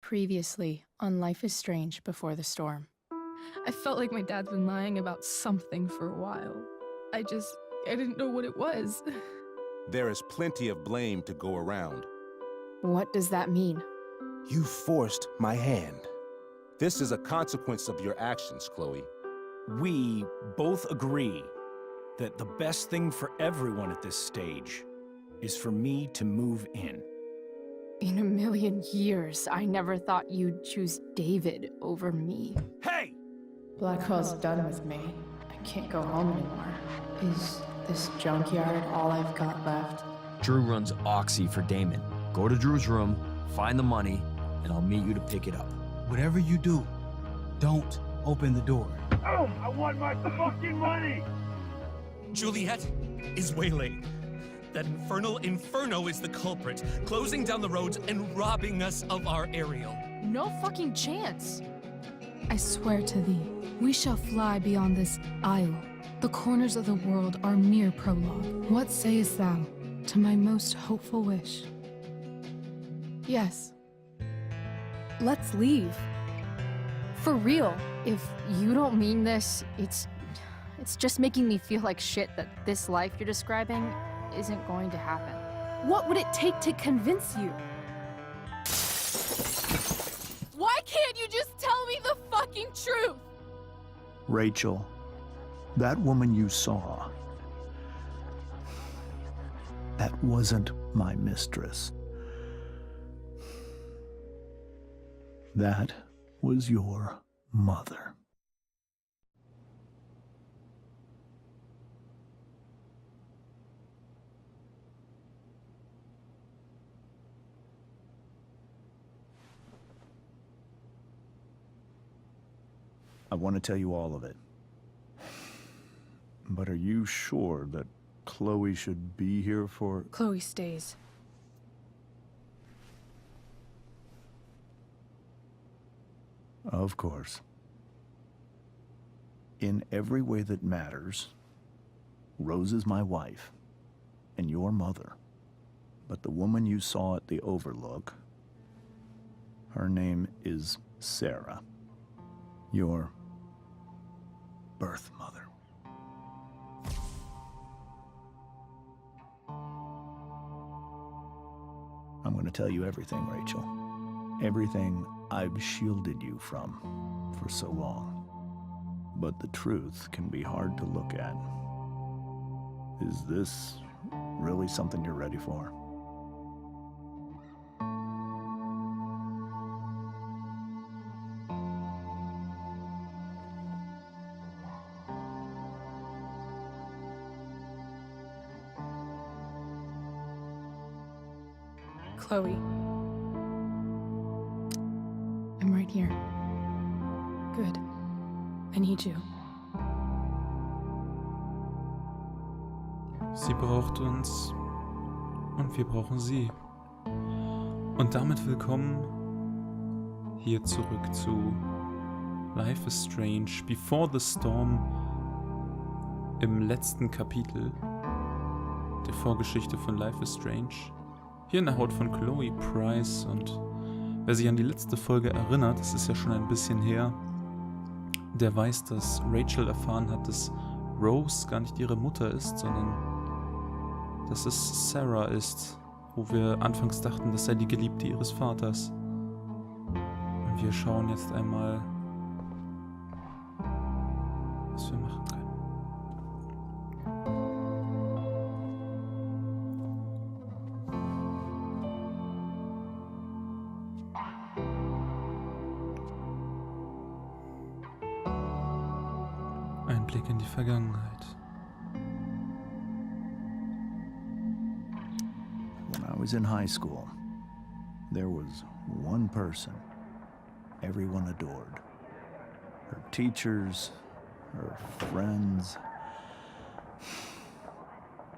Previously on Life is Strange Before the Storm. I felt like my dad's been lying about something for a while. I didn't know what it was. There is plenty of blame to go around. What does that mean? You forced my hand. This is a consequence of your actions, Chloe. We both agree that the best thing for everyone at this stage is for me to move in. In a million years, I never thought you'd choose David over me. Hey! Blackwell's done with me. I can't go home anymore. Is this junkyard all I've got left? Drew runs Oxy for Damon. Go to Drew's room, find the money, and I'll meet you to pick it up. Whatever you do, don't open the door. Oh, I want my fucking money! Juliet is waylaid. That infernal Inferno is the culprit, closing down the roads and robbing us of our aerial. No fucking chance. I swear to thee, we shall fly beyond this isle. The corners of the world are mere prologue. What sayest thou to my most hopeful wish? Yes. Let's leave. For real. If you don't mean this, it's just making me feel like shit that this life you're describing isn't going to happen. What would it take to convince you? Why can't you just tell me the fucking truth? Rachel, that woman you saw, that wasn't my mistress. That was your mother. I want to tell you all of it. But are you sure that Chloe should be here for... Chloe stays. Of course. In every way that matters, Rose is my wife and your mother. But the woman you saw at the Overlook, her name is Sarah, your birth mother. I'm going to tell you everything, Rachel. Everything I've shielded you from for so long. But the truth can be hard to look at. Is this really something you're ready for? Chloe. I'm right here. Good. I need you. Sie braucht uns und wir brauchen sie. Und damit willkommen hier zurück zu Life is Strange Before the Storm im letzten Kapitel der Vorgeschichte von Life is Strange. Hier in der Haut von Chloe Price, und wer sich an die letzte Folge erinnert, das ist ja schon ein bisschen her, der weiß, dass Rachel erfahren hat, dass Rose gar nicht ihre Mutter ist, sondern dass es Sarah ist, wo wir anfangs dachten, das sei die Geliebte ihres Vaters. Und wir schauen jetzt einmal, was wir machen können. Ein Blick in die Vergangenheit. When I was in high school, there was one person everyone adored. Her teachers, her friends.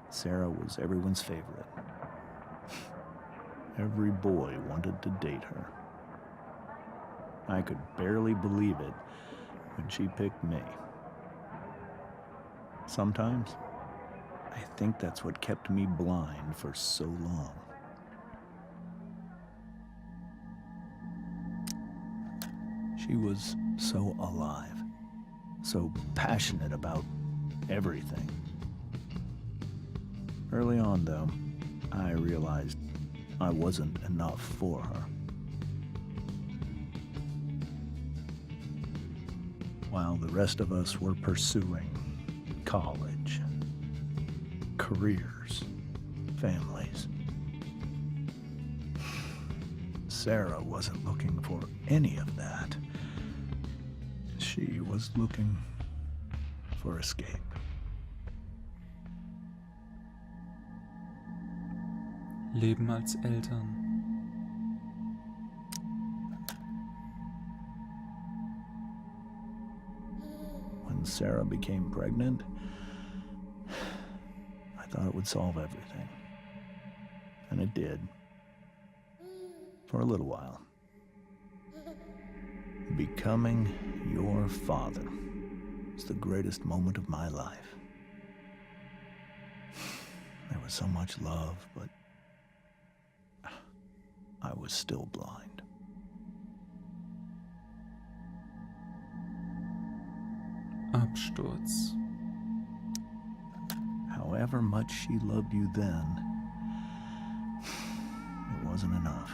Sarah was everyone's favorite. Every boy wanted to date her. I could barely believe it when she picked me. Sometimes, I think that's what kept me blind for so long. She was so alive, so passionate about everything. Early on, though, I realized I wasn't enough for her. While the rest of us were pursuing college, careers, families, Sarah wasn't looking for any of that. She was looking for escape. Leben als Eltern. When Sarah became pregnant, I thought it would solve everything. And it did. For a little while. Becoming your father is the greatest moment of my life. There was so much love, but I was still blind. Absturz. However much she loved you then, it wasn't enough.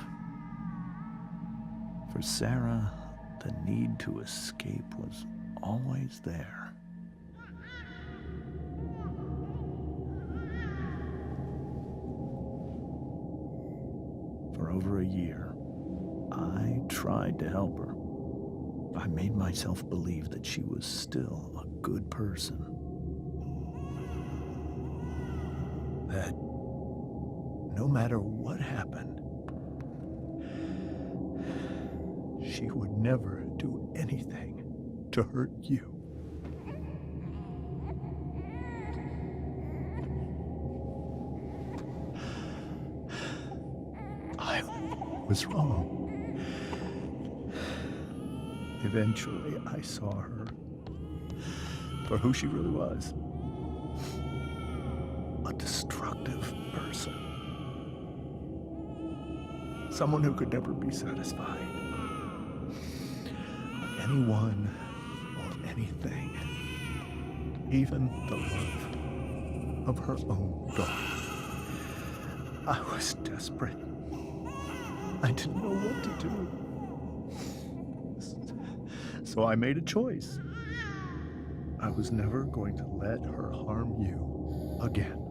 For Sarah, the need to escape was always there. For over a year, I tried to help her. I made myself believe that she was still a good person. That no matter what happened, she would never do anything to hurt you. I was wrong. Eventually, I saw her for who she really was. A destructive person. Someone who could never be satisfied. With anyone or anything. Even the love of her own daughter. I was desperate. I didn't know what to do. So I made a choice. I was never going to let her harm you again.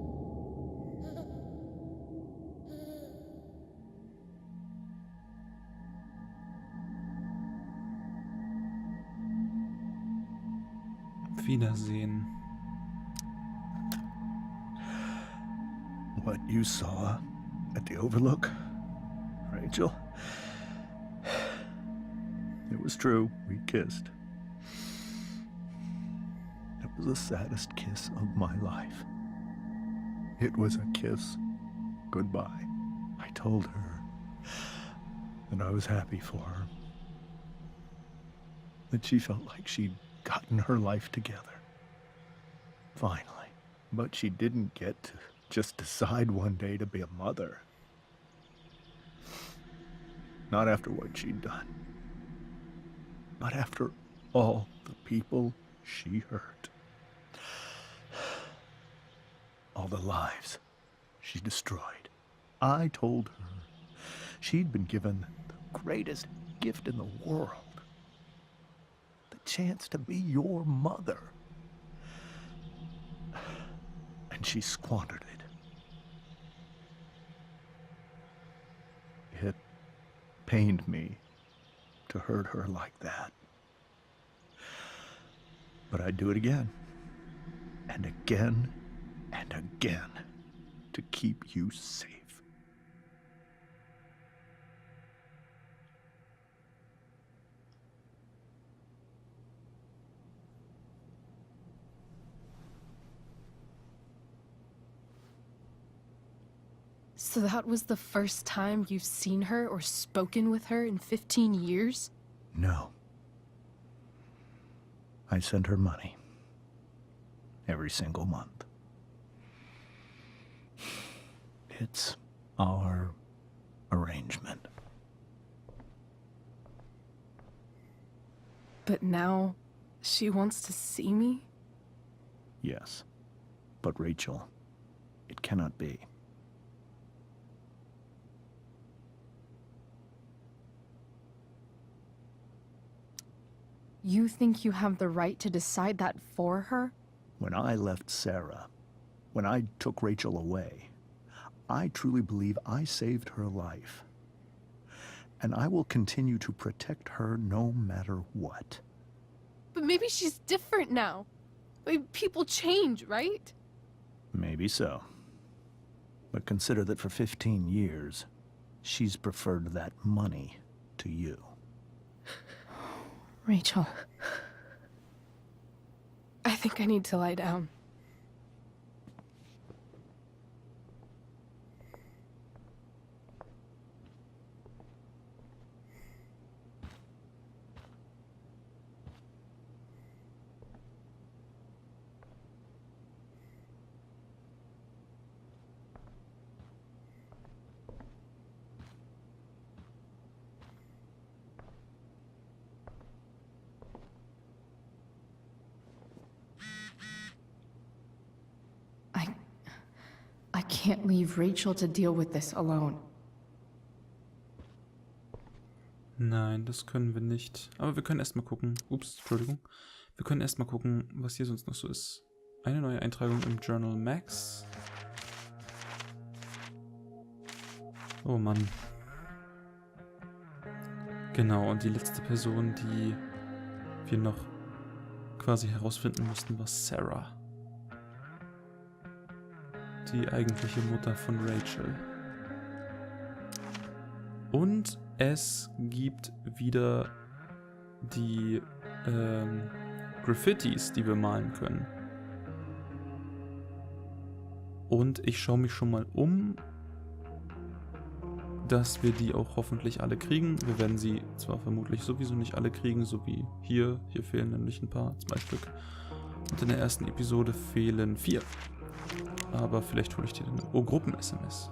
Wiedersehen. What you saw at the Overlook, Rachel? It was true, we kissed. It was the saddest kiss of my life. It was a kiss goodbye. I told her that I was happy for her. That she felt like she'd gotten her life together. Finally. But she didn't get to just decide one day to be a mother. Not after what she'd done. Not after all the people she hurt. All the lives she destroyed. I told her she'd been given the greatest gift in the world. The chance to be your mother. And she squandered it. It pained me to hurt her like that. But I'd do it again. And again and again to keep you safe. So that was the first time you've seen her or spoken with her in 15 years? No. I sent her money. Every single month. It's our arrangement. But now, she wants to see me? Yes. But Rachel, it cannot be. You think you have the right to decide that for her? When I left Sarah, when I took Rachel away, I truly believe I saved her life. And I will continue to protect her no matter what. But maybe she's different now. Maybe people change, right? Maybe so. But consider that for 15 years, she's preferred that money to you. Rachel. I think I need to lie down. I can't leave Rachel to deal with this alone. Nein, das können wir nicht. Aber wir können erstmal gucken. Ups, Entschuldigung. Wir können erstmal gucken, was hier sonst noch so ist. Eine neue Eintragung im Journal Max. Oh Mann. Genau, und die letzte Person, die wir noch quasi herausfinden mussten, war Sarah. Die eigentliche Mutter von Rachel. Und es gibt wieder die Graffitis, die wir malen können. Und ich schaue mich schon mal um, dass wir die auch hoffentlich alle kriegen. Wir werden sie zwar vermutlich sowieso nicht alle kriegen, so wie hier. Hier fehlen nämlich ein paar, 2 Stück. Und in der ersten Episode fehlen 4. Aber vielleicht hole ich dir dann... Oh, Gruppen-SMS.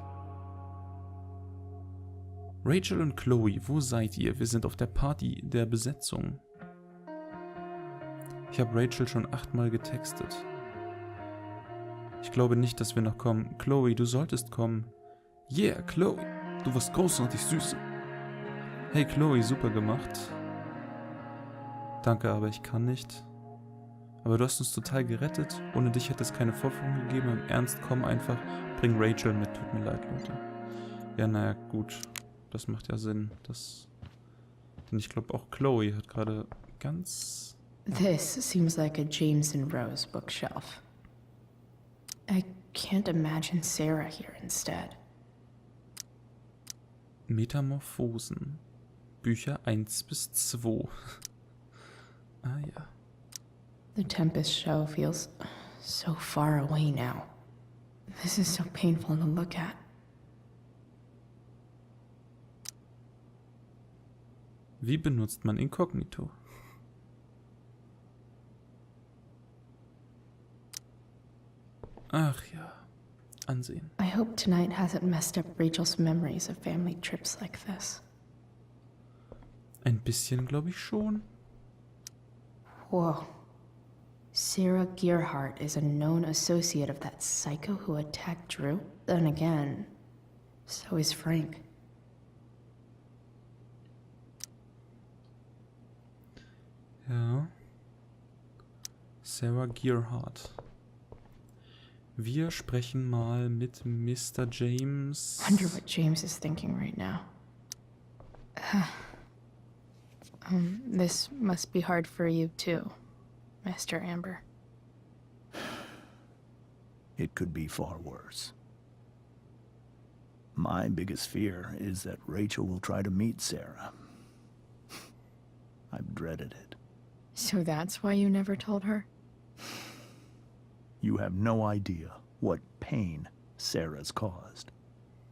Rachel und Chloe, wo seid ihr? Wir sind auf der Party der Besetzung. Ich habe Rachel schon 8-mal getextet. Ich glaube nicht, dass wir noch kommen. Chloe, du solltest kommen. Yeah, Chloe, du warst großartig süß. Hey Chloe, super gemacht. Danke, aber ich kann nicht. Aber du hast uns total gerettet. Ohne dich hätte es keine Vorführung gegeben. Im Ernst, komm einfach. Bring Rachel mit. Tut mir leid, Leute. Ja, naja, gut. Das macht ja Sinn. Denn ich glaube auch Chloe hat gerade ganz... This seems like a James and Rose bookshelf. I can't imagine Sarah here instead. Metamorphosen. Bücher 1 bis 2. Ah ja. The Tempest show feels so far away now. This is so painful to look at. Wie benutzt man Inkognito? Ach ja, ansehen. I hope tonight hasn't messed up Rachel's memories of family trips like this. Ein bisschen, glaube ich schon. Whoa. Sarah Gearhart is a known associate of that psycho who attacked Drew. Then again, so is Frank. Ja. Sarah Gearhart. Wir sprechen mal mit Mr. James. Wonder what James is thinking right now. This must be hard for you too, Mr. Amber. It could be far worse. My biggest fear is that Rachel will try to meet Sarah. I've dreaded it. So that's why you never told her? You have no idea what pain Sarah's caused.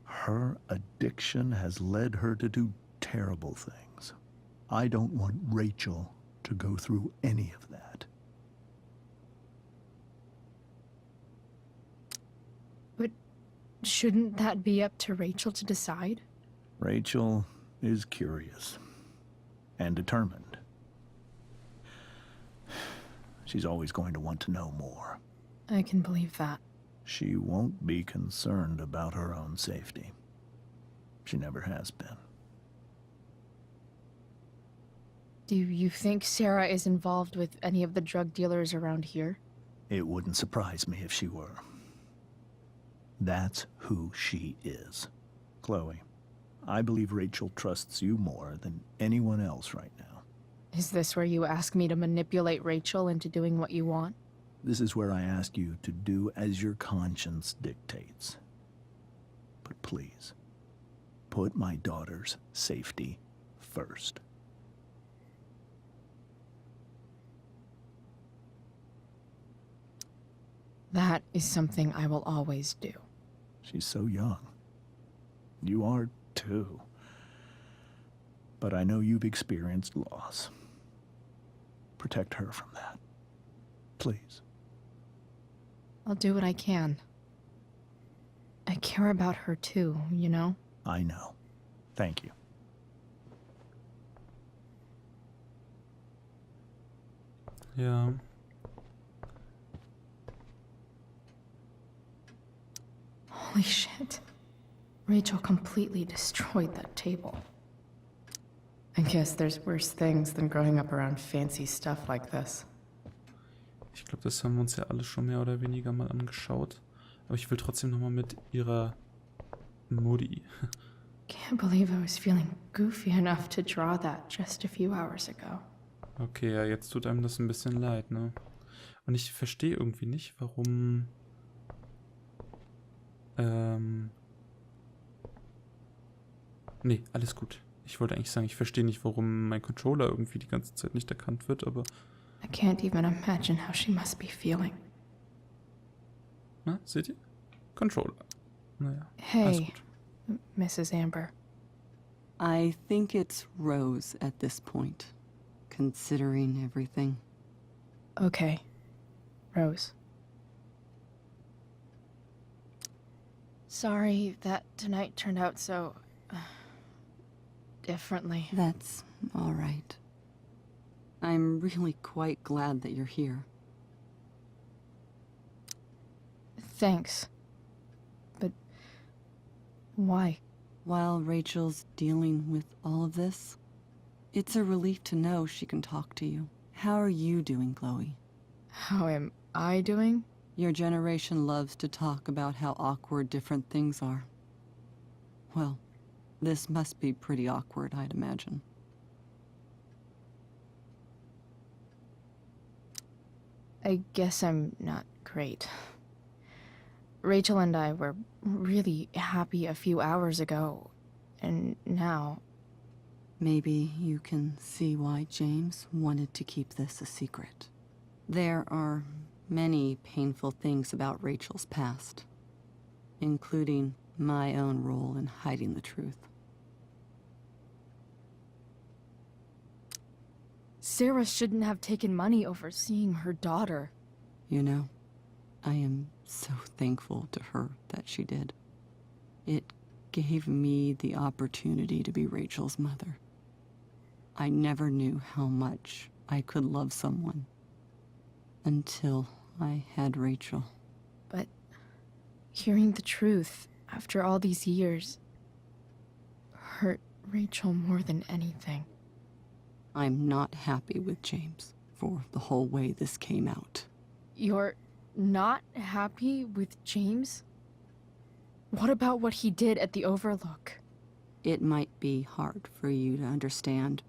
Her addiction has led her to do terrible things. I don't want Rachel to go through any of that. But shouldn't that be up to Rachel to decide? Rachel is curious and determined. She's always going to want to know more. I can believe that. She won't be concerned about her own safety. She never has been. Do you think Sarah is involved with any of the drug dealers around here? It wouldn't surprise me if she were. That's who she is. Chloe, I believe Rachel trusts you more than anyone else right now. Is this where you ask me to manipulate Rachel into doing what you want? This is where I ask you to do as your conscience dictates. But please, put my daughter's safety first. That is something I will always do. She's so young. You are too. But I know you've experienced loss. Protect her from that. Please. I'll do what I can. I care about her too, you know? I know. Thank you. Ja. Holy shit. Rachel completely destroyed that table. I guess there's worse things than growing up around fancy stuff like this. Ich glaube, das haben wir uns ja alle schon mehr oder weniger mal angeschaut. Aber ich will trotzdem nochmal mit ihrer Mutti. Can't believe I was feeling goofy enough to draw that just a few hours ago. Okay, ja, jetzt tut einem das ein bisschen leid, ne? Und ich verstehe irgendwie nicht, warum... Nee, alles gut. Ich wollte eigentlich sagen, ich verstehe nicht, warum mein Controller irgendwie die ganze Zeit nicht erkannt wird, aber... I can't even imagine how she must be feeling. Na, seht ihr? Controller. Naja, Hey, alles gut. Mrs. Amber. I think it's Rose at this point, considering everything. Okay, Rose. Sorry that tonight turned out so... differently. That's all right. I'm really quite glad that you're here. Thanks. But... why? While Rachel's dealing with all of this, it's a relief to know she can talk to you. How are you doing, Chloe? How am I doing? Your generation loves to talk about how awkward different things are. Well, this must be pretty awkward, I'd imagine. I guess I'm not great. Rachel and I were really happy a few hours ago, and now... Maybe you can see why James wanted to keep this a secret. There are many painful things about Rachel's past, including my own role in hiding the truth. Sarah shouldn't have taken money over seeing her daughter. You know, I am so thankful to her that she did. It gave me the opportunity to be Rachel's mother. I never knew how much I could love someone until I had Rachel. But hearing the truth after all these years hurt Rachel more than anything. I'm not happy with James for the whole way this came out. You're not happy with James? What about what he did at the Overlook? It might be hard for you to understand,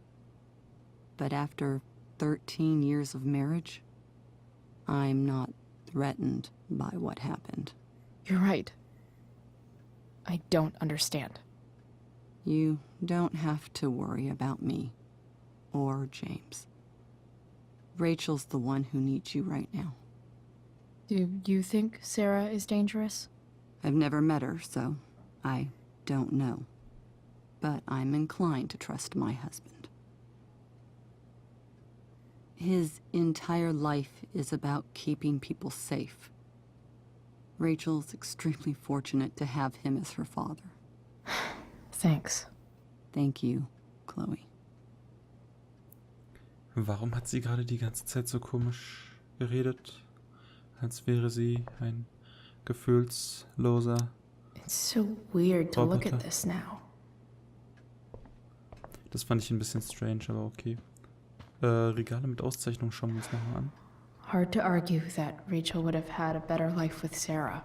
but after 13 years of marriage, I'm not threatened by what happened. You're right. I don't understand. You don't have to worry about me or James. Rachel's the one who needs you right now. Do you think Sarah is dangerous? I've never met her, so I don't know. But I'm inclined to trust my husband. His entire life is about keeping people safe. Rachel's extremely fortunate to have him as her father. Thanks. Thank you, Chloe. Warum hat sie gerade die ganze Zeit so komisch geredet, als wäre sie ein gefühlsloser It's so weird to look Roboter. at this now. Das fand ich ein bisschen strange, aber okay. Regale mit Auszeichnung schauen wir uns nochmal an. Hard to argue that Rachel would have had a better life with Sarah.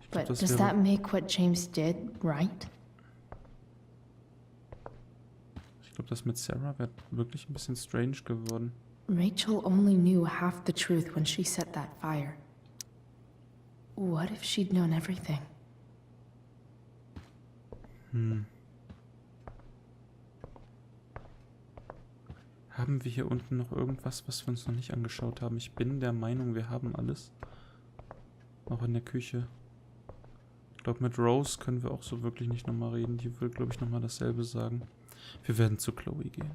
Ich glaub, But das does wäre- that make what James did right? Ich glaube, das mit Sarah wäre wirklich ein bisschen strange geworden. Rachel only knew half the truth when she set that fire. What if she'd known everything? Haben wir hier unten noch irgendwas, was wir uns noch nicht angeschaut haben? Ich bin der Meinung, wir haben alles. Auch in der Küche. Ich glaube, mit Rose können wir auch so wirklich nicht nochmal reden. Die will, glaube ich, nochmal dasselbe sagen. Wir werden zu Chloe gehen.